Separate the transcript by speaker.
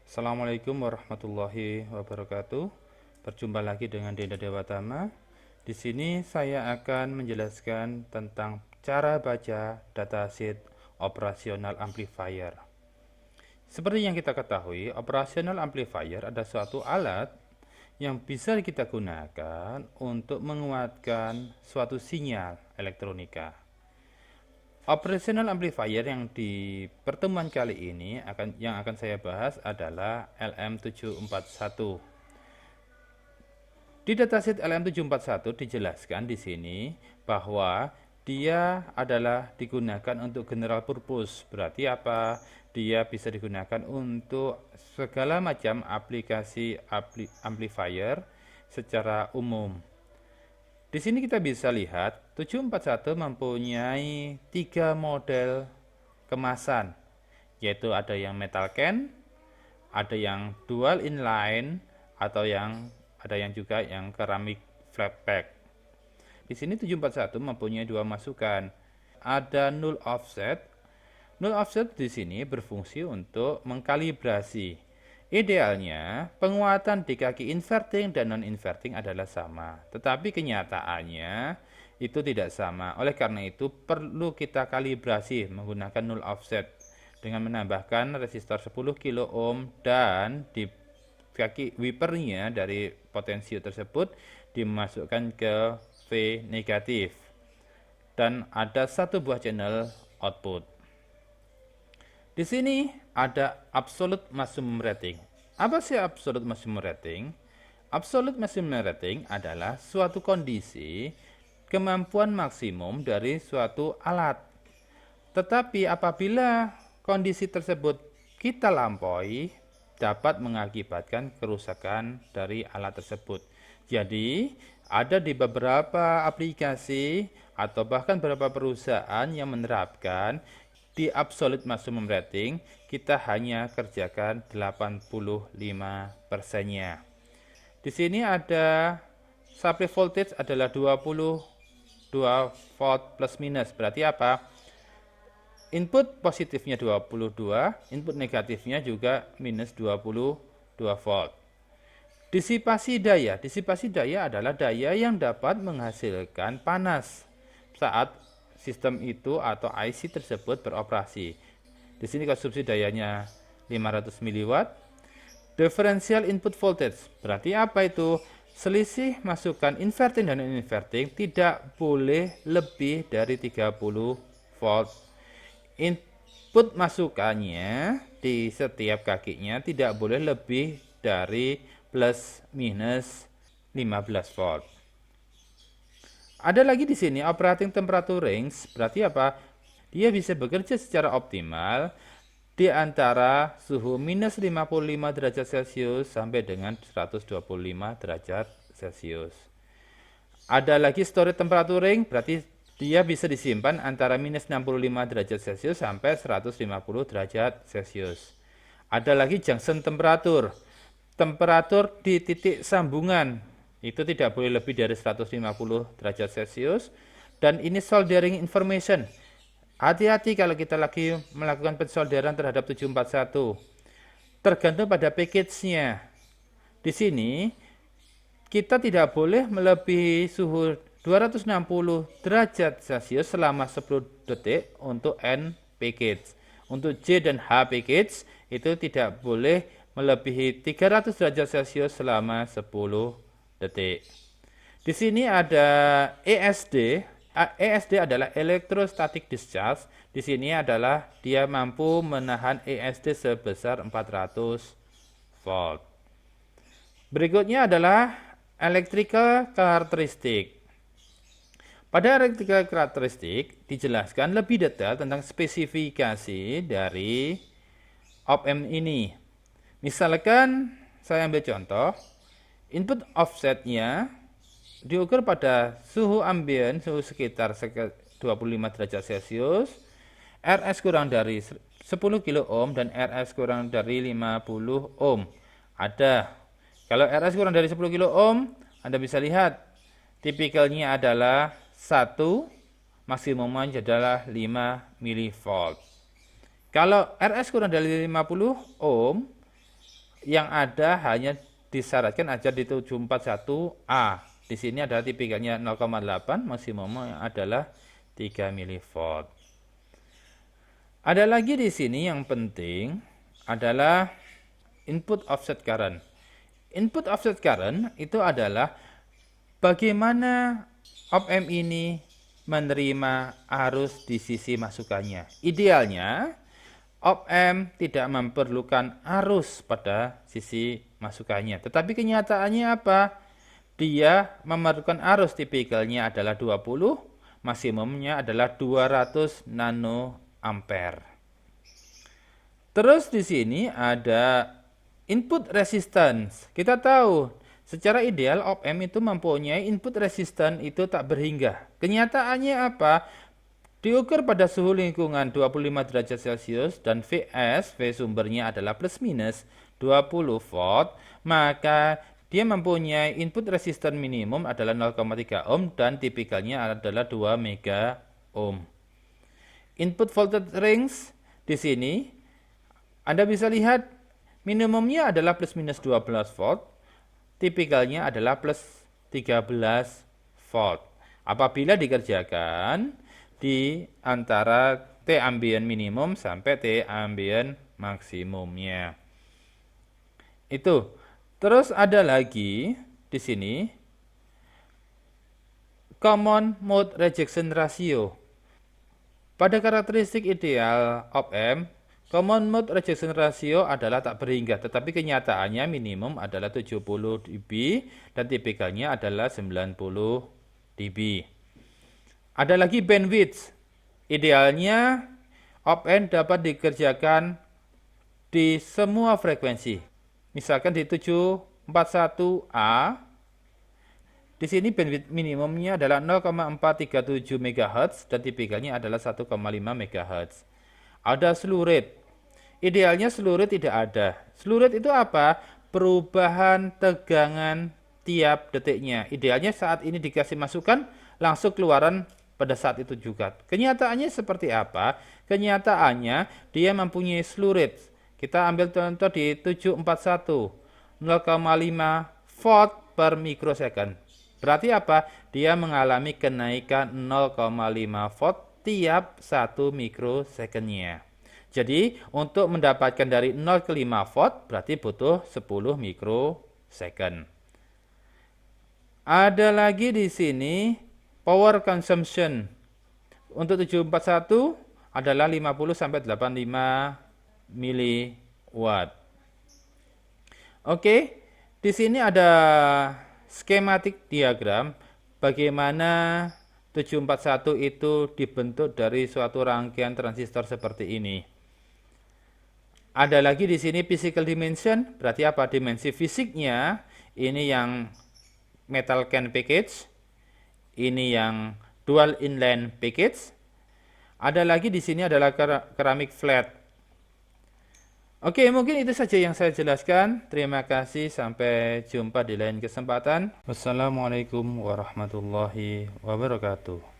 Speaker 1: Assalamualaikum warahmatullahi wabarakatuh. Berjumpa lagi dengan Denda Dewatama. Di sini saya akan menjelaskan tentang cara baca datasheet operasional amplifier. Seperti yang kita ketahui, operasional amplifier adalah suatu alat yang bisa kita gunakan untuk menguatkan suatu sinyal elektronika. Operational amplifier yang di pertemuan kali ini yang akan saya bahas adalah LM741. Di datasheet LM741 dijelaskan di sini bahwa dia adalah digunakan untuk general purpose. Berarti apa? Dia bisa digunakan untuk segala macam aplikasi amplifier secara umum. Di sini kita bisa lihat 741 mempunyai 3 model kemasan, yaitu ada yang metal can, ada yang dual inline, atau ada yang juga yang keramik flat pack. Di sini 741 mempunyai dua masukan. Ada null offset. Null offset di sini berfungsi untuk mengkalibrasi. Idealnya, penguatan di kaki inverting dan non-inverting adalah sama. Tetapi kenyataannya itu tidak sama. Oleh karena itu, perlu kita kalibrasi menggunakan null offset dengan menambahkan resistor 10 kilo ohm dan di kaki wipernya dari potensio tersebut dimasukkan ke V negatif. Dan ada satu buah channel output. Di sini ada absolute maximum rating. Apa sih absolute maximum rating? Absolute maximum rating adalah suatu kondisi kemampuan maksimum dari suatu alat. Tetapi apabila kondisi tersebut kita lampaui, dapat mengakibatkan kerusakan dari alat tersebut. Jadi, ada di beberapa aplikasi atau bahkan beberapa perusahaan yang menerapkan di absolute maximum rating kita hanya kerjakan 85%-nya. Di sini ada supply voltage adalah 22 volt plus minus. Berarti apa? Input positifnya 22, input negatifnya juga minus 22 volt. Disipasi daya adalah daya yang dapat menghasilkan panas saat sistem itu atau IC tersebut beroperasi. Di sini konsumsi dayanya 500 mW. Differential input voltage. Berarti apa itu? Selisih masukan inverting dan non-inverting tidak boleh lebih dari 30 volt. Input masukannya di setiap kakinya tidak boleh lebih dari plus minus 15 volt. Ada lagi di sini operating temperature range, berarti apa? Dia bisa bekerja secara optimal di antara suhu minus 55 derajat Celcius sampai dengan 125 derajat Celcius. Ada lagi storage temperature range, berarti dia bisa disimpan antara minus 65 derajat Celcius sampai 150 derajat Celcius. Ada lagi junction temperature. Temperatur di titik sambungan itu tidak boleh lebih dari 150 derajat Celcius. Dan ini soldering information. Hati-hati kalau kita lagi melakukan pensolderan terhadap 741. Tergantung pada package-nya. Di sini kita tidak boleh melebihi suhu 260 derajat Celcius selama 10 detik untuk N package. Untuk J dan H package itu tidak boleh melebihi 300 derajat Celcius selama 10 detik. Di sini ada ESD. ESD adalah electrostatic discharge. Di sini adalah dia mampu menahan ESD sebesar 400 volt. Berikutnya adalah electrical characteristic. Pada electrical characteristic dijelaskan lebih detail tentang spesifikasi dari op-amp ini. Misalkan saya ambil contoh, input offsetnya diukur pada suhu ambien, suhu sekitar 25 derajat Celcius, RS kurang dari 10 kilo ohm dan RS kurang dari 50 ohm. Ada. Kalau RS kurang dari 10 kilo ohm, Anda bisa lihat tipikalnya adalah 1, maksimumnya adalah 5 mV. Kalau RS kurang dari 50 ohm, yang ada hanya disyaratkan aja di 741A. Di sini adalah tipikalnya 0,8, maksimumnya adalah 3 mV. Ada lagi di sini yang penting adalah input offset current. Input offset current itu adalah bagaimana op-amp ini menerima arus di sisi masukannya. Idealnya, op-amp tidak memerlukan arus pada sisi masukannya. Tetapi kenyataannya apa? Dia memerlukan arus, tipikalnya adalah 20, maksimumnya adalah 200 nanoampere. Terus di sini ada input resistance. Kita tahu secara ideal op-amp itu mempunyai input resistance itu tak berhingga. Kenyataannya apa? Diukur pada suhu lingkungan 25 derajat Celcius dan Vs, V sumbernya adalah plus minus 20 volt, maka dia mempunyai input resistance minimum adalah 0,3 ohm dan tipikalnya adalah 2 mega ohm. Input voltage range di sini Anda bisa lihat minimumnya adalah plus minus 12 volt, tipikalnya adalah plus 13 volt. Apabila dikerjakan di antara T ambient minimum sampai T ambient maksimumnya. Itu. Terus ada lagi di sini common mode rejection ratio. Pada karakteristik ideal op-amp, common mode rejection ratio adalah tak berhingga, tetapi kenyataannya minimum adalah 70 dB dan tipikalnya adalah 90 dB. Ada lagi bandwidth. Idealnya op-amp dapat dikerjakan di semua frekuensi. Misalkan di 741A, di sini bandwidth minimumnya adalah 0,437 MHz dan tipikalnya adalah 1,5 MHz. Ada slew rate. Idealnya slew rate tidak ada. Slew rate itu apa? Perubahan tegangan tiap detiknya. Idealnya saat ini dikasih masukan, langsung keluaran pada saat itu juga. Kenyataannya seperti apa? Kenyataannya dia mempunyai slew rate. Kita ambil contoh di 741, 0,5 volt per mikrosecond. Berarti apa? Dia mengalami kenaikan 0,5 volt tiap 1 mikrosecondnya. Jadi untuk mendapatkan dari 0 ke 5 volt berarti butuh 10 mikrosecond. Ada lagi di sini power consumption. Untuk 741 adalah 50 sampai 85 miliwatt. Oke, di sini ada skematik diagram bagaimana 741 itu dibentuk dari suatu rangkaian transistor seperti ini. Ada lagi di sini physical dimension, berarti apa? Dimensi fisiknya. Ini yang metal can package, ini yang dual inline package. Ada lagi di sini adalah keramik flat. Oke, mungkin itu saja yang saya jelaskan. Terima kasih, sampai jumpa di lain kesempatan. Wassalamualaikum warahmatullahi wabarakatuh.